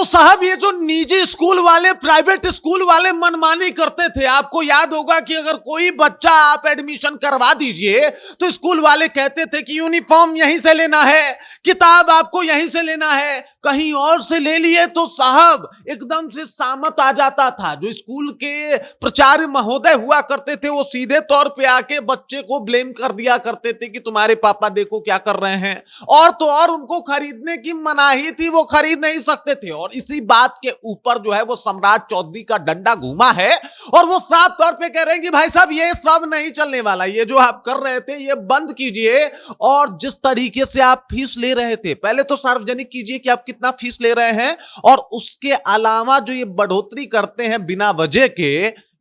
तो साहब ये जो निजी स्कूल वाले, प्राइवेट स्कूल वाले मनमानी करते थे, आपको याद होगा कि अगर कोई बच्चा आप एडमिशन करवा दीजिए तो स्कूल वाले कहते थे कि यूनिफॉर्म यहीं से लेना है, किताब आपको यहीं से लेना है, कहीं और से ले लिए तो साहब एकदम से सामत आ जाता था। जो स्कूल के प्राचार्य महोदय हुआ करते थे वो सीधे तौर पे आके बच्चे को ब्लेम कर दिया करते थे कि तुम्हारे पापा देखो क्या कर रहे हैं, और तो और उनको खरीदने की मनाही थी, वो खरीद नहीं सकते थे। और इसी बात के ऊपर जो है वो सम्राट चौधरी का डंडा घूमा है और वो साफ तौर पे कह रहे हैं कि भाई साहब ये सब नहीं चलने वाला, ये जो आप कर रहे थे ये बंद कीजिए। और जिस तरीके से आप फीस ले रहे थे, पहले तो सार्वजनिक कीजिए कि आप कितना फीस ले रहे हैं, और उसके अलावा जो ये बढ़ोतरी करते हैं बिना वजह के,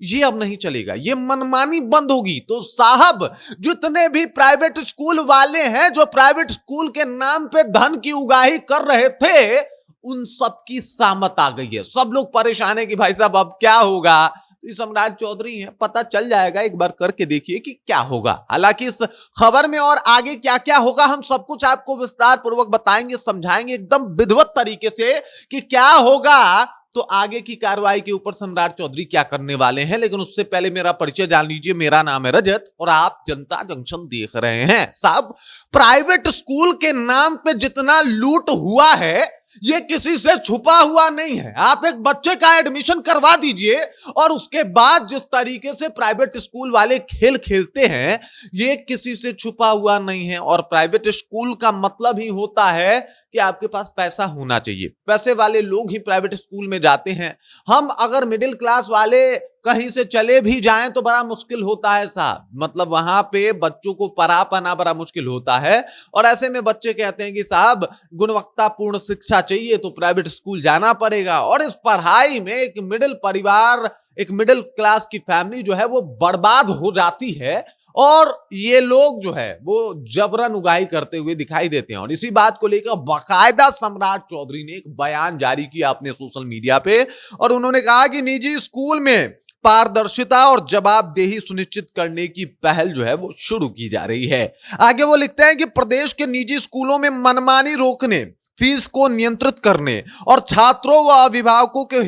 ये अब नहीं चलेगा, ये मनमानी बंद होगी। तो साहब जितने भी प्राइवेट स्कूल वाले हैं जो प्राइवेट स्कूल के नाम पे धन की उगाही कर रहे थे, उन सब की सामत आ गई है। सब लोग परेशान है कि भाई साहब अब क्या होगा। तो सम्राट चौधरी है, पता चल जाएगा, एक बार करके देखिए कि क्या होगा। हालांकि इस खबर में और आगे क्या क्या होगा हम सब कुछ आपको विस्तार पूर्वक बताएंगे, समझाएंगे एकदम विधिवत तरीके से कि क्या होगा, तो आगे की कार्रवाई के ऊपर सम्राट चौधरी क्या करने वाले हैं। लेकिन उससे पहले मेरा परिचय जान लीजिए। मेरा नाम है रजत और आप जनता जंक्शन देख रहे हैं। साहब प्राइवेट स्कूल के नाम पे जितना लूट हुआ है ये किसी से छुपा हुआ नहीं है। आप एक बच्चे का एडमिशन करवा दीजिए और उसके बाद जिस तरीके से प्राइवेट स्कूल वाले खेल खेलते हैं ये किसी से छुपा हुआ नहीं है। और प्राइवेट स्कूल का मतलब ही होता है कि आपके पास पैसा होना चाहिए, पैसे वाले लोग ही प्राइवेट स्कूल में जाते हैं। हम अगर मिडिल क्लास वाले कहीं से चले भी जाएं तो बड़ा मुश्किल होता है साहब, मतलब वहां पे बच्चों को पढ़ा पाना बड़ा मुश्किल होता है। और ऐसे में बच्चे कहते हैं कि साहब गुणवत्तापूर्ण शिक्षा चाहिए तो प्राइवेट स्कूल जाना पड़ेगा। और इस पढ़ाई में एक मिडिल परिवार, एक मिडिल क्लास की फैमिली जो है वो बर्बाद हो जाती है। और ये लोग जो है वो जबरन उगाही करते हुए दिखाई देते हैं। और इसी बात को लेकर बाकायदा सम्राट चौधरी ने एक बयान जारी किया अपने सोशल मीडिया पे, और उन्होंने कहा कि निजी स्कूल में पारदर्शिता और जवाबदेही सुनिश्चित करने की पहल जो है वो शुरू की जा रही है। आगे वो लिखते हैं कि प्रदेश के निजी स्कूलों में मनमानी रोकने, फीस को नियंत्रित करने और छात्रों व अभिभावकों के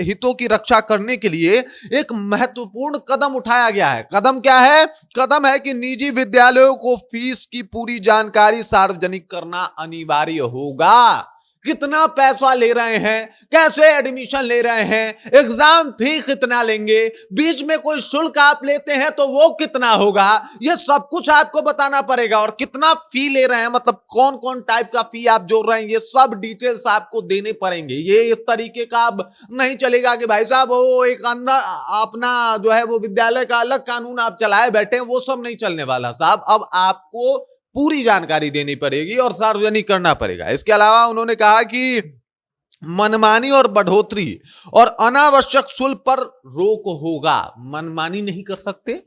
हितों की रक्षा करने के लिए एक महत्वपूर्ण कदम उठाया गया है। कदम क्या है? कदम है कि निजी विद्यालयों को फीस की पूरी जानकारी सार्वजनिक करना अनिवार्य होगा। कितना पैसा ले रहे हैं, कैसे एडमिशन ले रहे हैं, एग्जाम फी कितना लेंगे, बीच में कोई शुल्क आप लेते हैं तो वो कितना होगा, ये सब कुछ आपको बताना पड़ेगा। और कितना फी ले रहे हैं, मतलब कौन कौन टाइप का फी आप जोड़ रहे हैं, ये सब डिटेल्स आपको देने पड़ेंगे। ये इस तरीके का अब नहीं चलेगा कि भाई साहब वो एक अंदर अपना जो है वो विद्यालय का अलग कानून आप चलाए बैठे हैं, वो सब नहीं चलने वाला साहब। अब आपको पूरी जानकारी देनी पड़ेगी और सार्वजनिक करना पड़ेगा। इसके अलावा उन्होंने कहा कि मनमानी और बढ़ोतरी और अनावश्यक शुल्क पर रोक होगा। मनमानी नहीं कर सकते,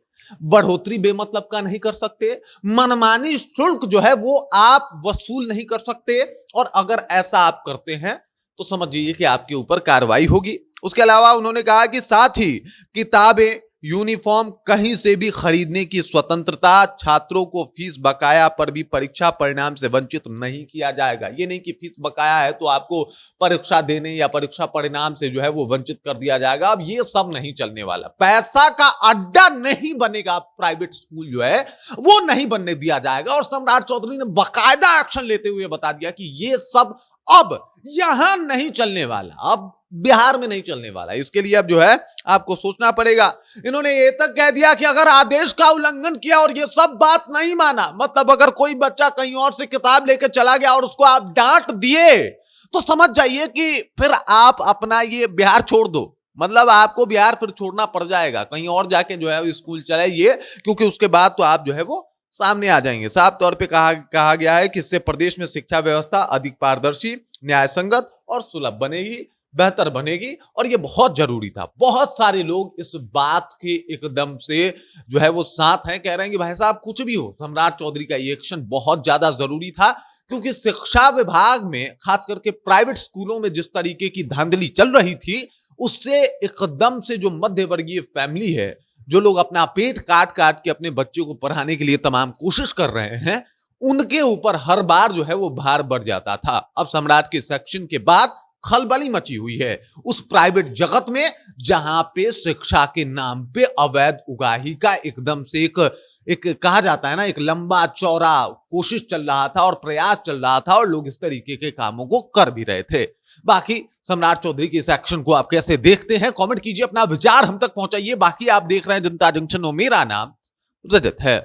बढ़ोतरी बेमतलब का नहीं कर सकते, मनमानी शुल्क जो है वो आप वसूल नहीं कर सकते। और अगर ऐसा आप करते हैं तो समझिए कि आपके ऊपर कार्रवाई होगी। उसके अलावा उन्होंने कहा कि साथ ही किताबें, यूनिफॉर्म कहीं से भी खरीदने की स्वतंत्रता, छात्रों को फीस बकाया पर भी परीक्षा परिणाम से वंचित नहीं किया जाएगा। ये नहीं कि फीस बकाया है तो आपको परीक्षा देने या परीक्षा परिणाम से जो है वो वंचित कर दिया जाएगा। अब ये सब नहीं चलने वाला, पैसा का अड्डा नहीं बनेगा, प्राइवेट स्कूल जो है वो नहीं बनने दिया जाएगा। और सम्राट चौधरी ने बाकायदा एक्शन लेते हुए बता दिया कि ये सब अब यहां नहीं चलने वाला, अब बिहार में नहीं चलने वाला। इसके लिए अब जो है आपको सोचना पड़ेगा। इन्होंने ये तक कह दिया कि अगर आदेश का उल्लंघन किया और ये सब बात नहीं माना, मतलब अगर कोई बच्चा कहीं और से किताब लेकर चला गया और उसको आप डांट दिए तो समझ जाइए कि फिर आप अपना ये बिहार छोड़ दो, मतलब आपको बिहार फिर छोड़ना पड़ जाएगा, कहीं और जाके जो है स्कूल चलाइए, क्योंकि उसके बाद तो आप जो है वो सामने आ जाएंगे। साफ तौर पे कहा गया है कि इससे प्रदेश में शिक्षा व्यवस्था अधिक पारदर्शी, न्यायसंगत और सुलभ बनेगी, बेहतर बनेगी। और ये बहुत जरूरी था। बहुत सारे लोग इस बात के एकदम से जो है वो साथ हैं, कह रहे हैं कि भाई साहब कुछ भी हो, सम्राट चौधरी का ये एक्शन बहुत ज्यादा जरूरी था। क्योंकि शिक्षा विभाग में खास करके प्राइवेट स्कूलों में जिस तरीके की धांधली चल रही थी, उससे एकदम से जो मध्य वर्गीय फैमिली है, जो लोग अपना पेट काट काट के अपने बच्चों को पढ़ाने के लिए तमाम कोशिश कर रहे हैं, उनके ऊपर हर बार जो है वो भार बढ़ जाता था। अब सम्राट के सेक्शन के बाद खलबली मची हुई है उस प्राइवेट जगत में, जहां पे शिक्षा के नाम पे अवैध उगाही का एकदम से एक कहा जाता है ना, एक लंबा चौड़ा कोशिश चल रहा था और प्रयास चल रहा था, और लोग इस तरीके के कामों को कर भी रहे थे। बाकी सम्राट चौधरी के इस एक्शन को आप कैसे देखते हैं, कमेंट कीजिए, अपना विचार हम तक पहुंचाइए। बाकी आप देख रहे हैं जनता जंक्शन और मेरा नाम रजत है।